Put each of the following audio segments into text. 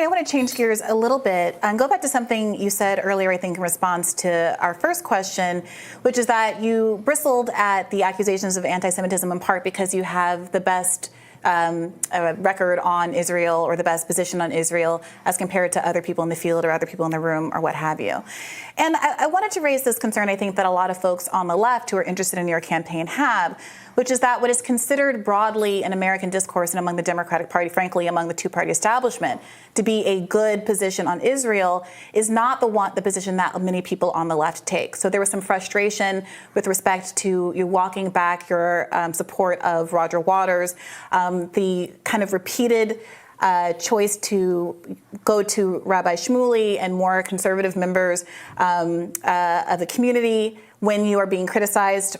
Brianna, I want to change gears a little bit and go back to something you said earlier, I think, in response to our first question, which is that you bristled at the accusations of anti-Semitism in part because you have the best record on Israel or the best position on Israel as compared to other people in the field or other people in the room or what have you. And I wanted to raise this concern, I think, that a lot of folks on the left who are interested in your campaign have, which is that what is considered broadly in American discourse and among the Democratic Party, frankly, among the two-party establishment, to be a good position on Israel is not the position that many people on the left take. So there was some frustration with respect to you walking back your support of Roger Waters, the kind of repeated choice to go to Rabbi Shmuley and more conservative members of the community when you are being criticized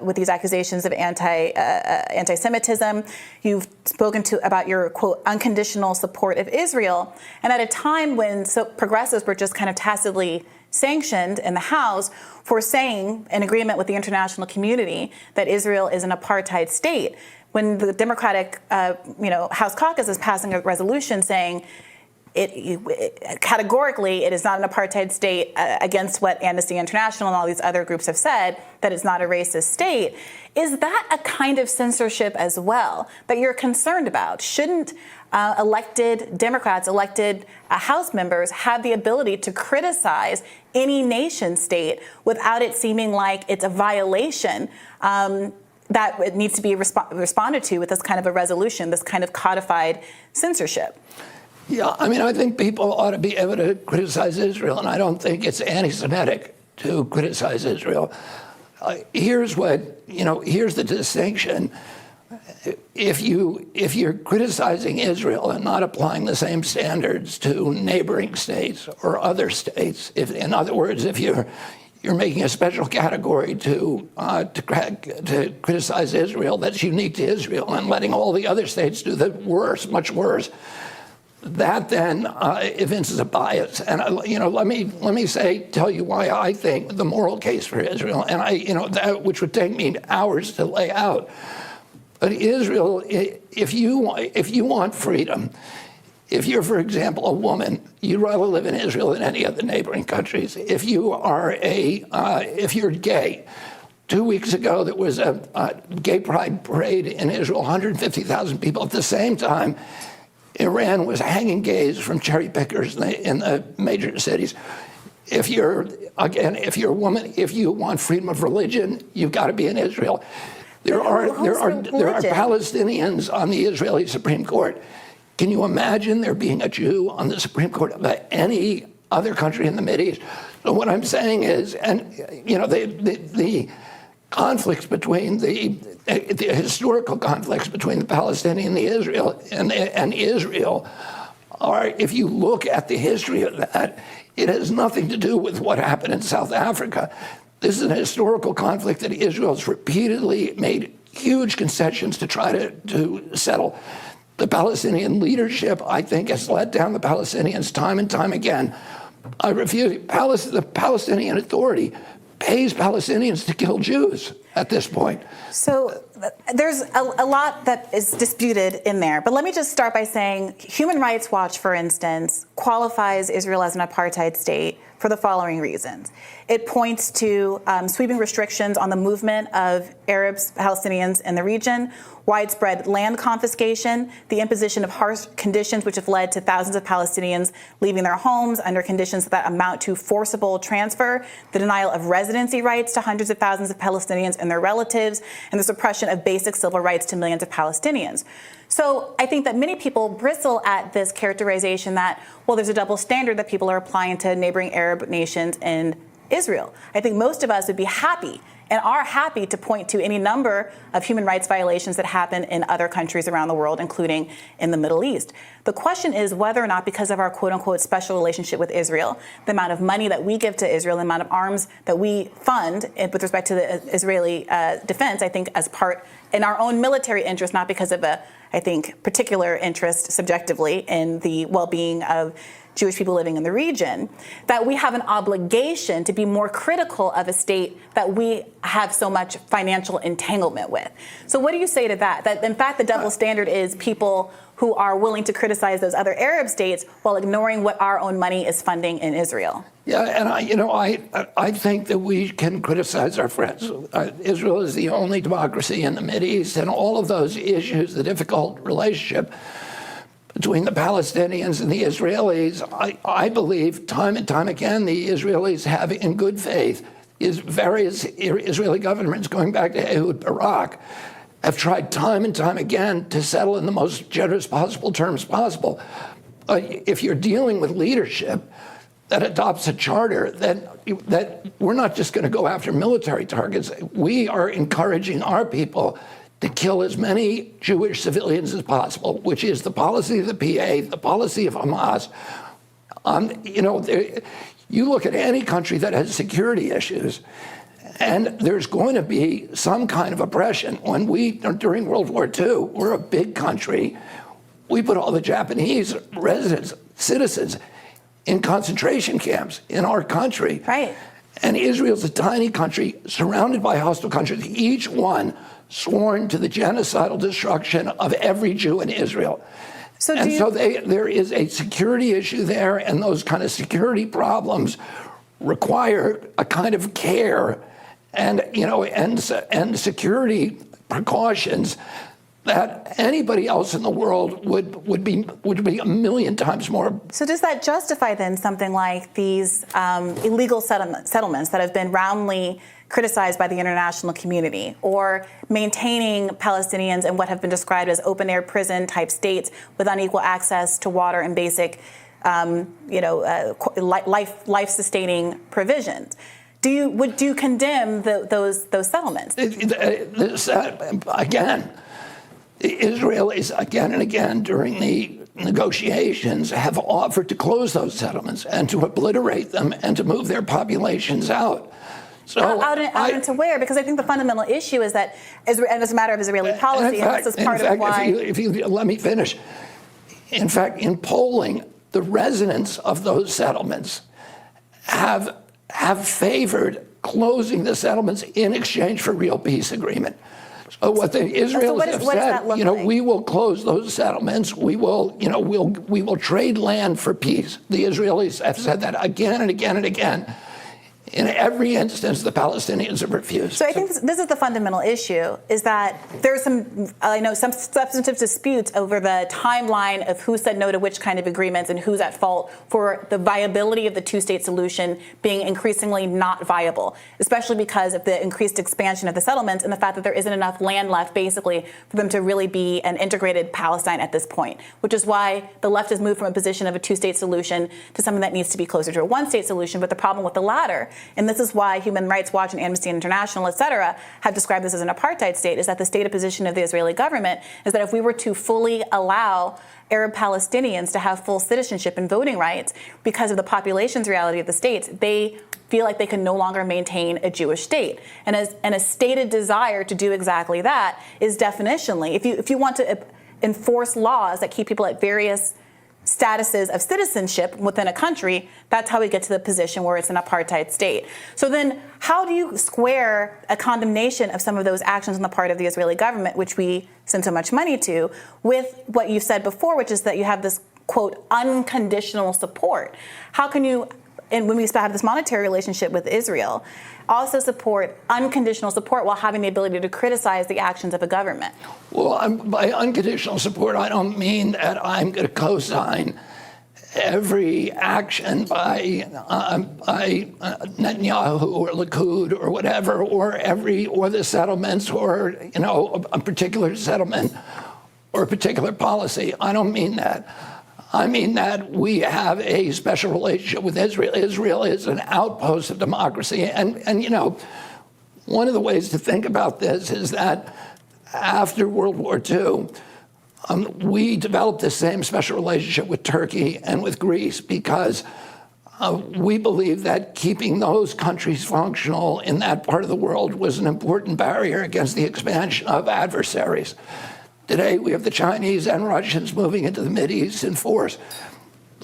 with these accusations of anti-Semitism. You've spoken about your, quote, unconditional support of Israel. And at a time when progressives were just kind of tacitly sanctioned in the House for saying, in agreement with the international community, that Israel is an apartheid state, when the Democratic House caucus is passing a resolution saying categorically, it is not an apartheid state against what Amnesty International and all these other groups have said, that it's not a racist state. Is that a kind of censorship as well that you're concerned about? Shouldn't elected Democrats, elected House members have the ability to criticize any nation state without it seeming like it's a violation that it needs to be responded to with this kind of a resolution, this kind of codified censorship? Yeah, I mean, I think people ought to be able to criticize Israel, and I don't think it's anti-Semitic to criticize Israel. Here's the distinction. If you're criticizing Israel and not applying the same standards to neighboring states or other states, in other words, if you're making a special category to criticize Israel that's unique to Israel and letting all the other states do the worse, much worse, that then evinces a bias. And let me tell you why I think the moral case for Israel, and which would take me hours to lay out. But Israel, if you want freedom, if you're, for example, a woman, you'd rather live in Israel than any of the neighboring countries. If you're gay, 2 weeks ago there was a gay pride parade in Israel, 150,000 people. At the same time, Iran was hanging gays from cherry pickers in the major cities. If you're a woman, if you want freedom of religion, you've got to be in Israel. There are Palestinians on the Israeli Supreme Court. Can you imagine there being a Jew on the Supreme Court of any other country in the Mideast? So what I'm saying is, and the conflicts between the historical conflicts between the Palestinian and Israel are, if you look at the history of that, it has nothing to do with what happened in South Africa. This is an historical conflict that Israel has repeatedly made huge concessions to try to settle. The Palestinian leadership, I think, has let down the Palestinians time and time again. I refuse. The Palestinian Authority pays Palestinians to kill Jews at this point. So there's a lot that is disputed in there. But let me just start by saying Human Rights Watch, for instance, qualifies Israel as an apartheid state for the following reasons. It points to sweeping restrictions on the movement of Arabs, Palestinians in the region, widespread land confiscation, the imposition of harsh conditions which have led to thousands of Palestinians leaving their homes under conditions that amount to forcible transfer, the denial of residency rights to hundreds of thousands of Palestinians and their relatives, and the suppression of basic civil rights to millions of Palestinians. So I think that many people bristle at this characterization that, well, there's a double standard that people are applying to neighboring Arab nations and Israel. I think most of us would be happy and are happy to point to any number of human rights violations that happen in other countries around the world, including in the Middle East. The question is whether or not, because of our quote-unquote special relationship with Israel, the amount of money that we give to Israel, the amount of arms that we fund with respect to the Israeli defense, I think as part in our own military interest, not because of a, I think, particular interest subjectively in the well-being of Jewish people living in the region, that we have an obligation to be more critical of a state that we have so much financial entanglement with. So what do you say to that? That in fact the double standard is people who are willing to criticize those other Arab states while ignoring what our own money is funding in Israel. Yeah, and I think that we can criticize our friends. Israel is the only democracy in the Mideast, and all of those issues, the difficult relationship between the Palestinians and the Israelis, I believe time and time again the Israelis have, in good faith, various Israeli governments going back to Ehud Barak have tried time and time again to settle in the most generous possible terms possible. If you're dealing with leadership that adopts a charter that we're not just going to go after military targets, we are encouraging our people to kill as many Jewish civilians as possible, which is the policy of the PA, the policy of Hamas. You look at any country that has security issues, and there's going to be some kind of oppression. During World War II, we're a big country. We put all the Japanese residents, citizens, in concentration camps in our country. Right. And Israel's a tiny country surrounded by hostile countries, each one sworn to the genocidal destruction of every Jew in Israel. So there is a security issue there, and those kind of security problems require a kind of care and security precautions that anybody else in the world would be a million times more. So does that justify then something like these illegal settlements that have been roundly criticized by the international community, or maintaining Palestinians in what have been described as open-air prison type states with unequal access to water and basic life-sustaining provisions? Would you condemn those settlements? Again, the Israelis again and again during the negotiations have offered to close those settlements and to obliterate them and to move their populations out. So out into where? Because I think the fundamental issue is that, and it's a matter of Israeli policy, and this is part of why. If you let me finish. In fact, in polling, the residents of those settlements have favored closing the settlements in exchange for real peace agreement. So what the Israelis have said, we will close those settlements. We will, we will trade land for peace. The Israelis have said that again and again and again. In every instance, the Palestinians have refused. So I think this is the fundamental issue, is that there's some substantive disputes over the timeline of who said no to which kind of agreements and who's at fault for the viability of the two-state solution being increasingly not viable, especially because of the increased expansion of the settlements and the fact that there isn't enough land left, basically, for them to really be an integrated Palestine at this point, which is why the left has moved from a position of a two-state solution to something that needs to be closer to a one-state solution. But the problem with the latter, and this is why Human Rights Watch and Amnesty International, et cetera, have described this as an apartheid state, is that the stated position of the Israeli government is that if we were to fully allow Arab Palestinians to have full citizenship and voting rights because of the population's reality of the states, they feel like they can no longer maintain a Jewish state. And a stated desire to do exactly that is definitionally, if you want to enforce laws that keep people at various statuses of citizenship within a country, that's how we get to the position where it's an apartheid state. So then how do you square a condemnation of some of those actions on the part of the Israeli government, which we send so much money to, with what you said before, which is that you have this, quote, unconditional support? How can you, and when we have this monetary relationship with Israel, also support unconditional support while having the ability to criticize the actions of a government? Well, by unconditional support, I don't mean that I'm going to co-sign every action by Netanyahu or Likud or whatever, or the settlements, or a particular settlement or a particular policy. I don't mean that. I mean that we have a special relationship with Israel. Israel is an outpost of democracy. And one of the ways to think about this is that after World War II, we developed the same special relationship with Turkey and with Greece because we believe that keeping those countries functional in that part of the world was an important barrier against the expansion of adversaries. Today, we have the Chinese and Russians moving into the Mideast in force.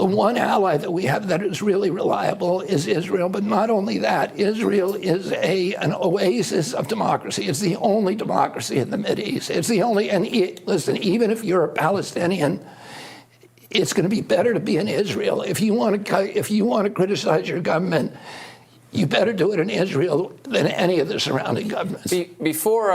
The one ally that we have that is really reliable is Israel, but not only that, Israel is an oasis of democracy. It's the only democracy in the Mideast. It's the only, and listen, even if you're a Palestinian, it's going to be better to be in Israel. If you want to criticize your government, you better do it in Israel than any of the surrounding governments. Before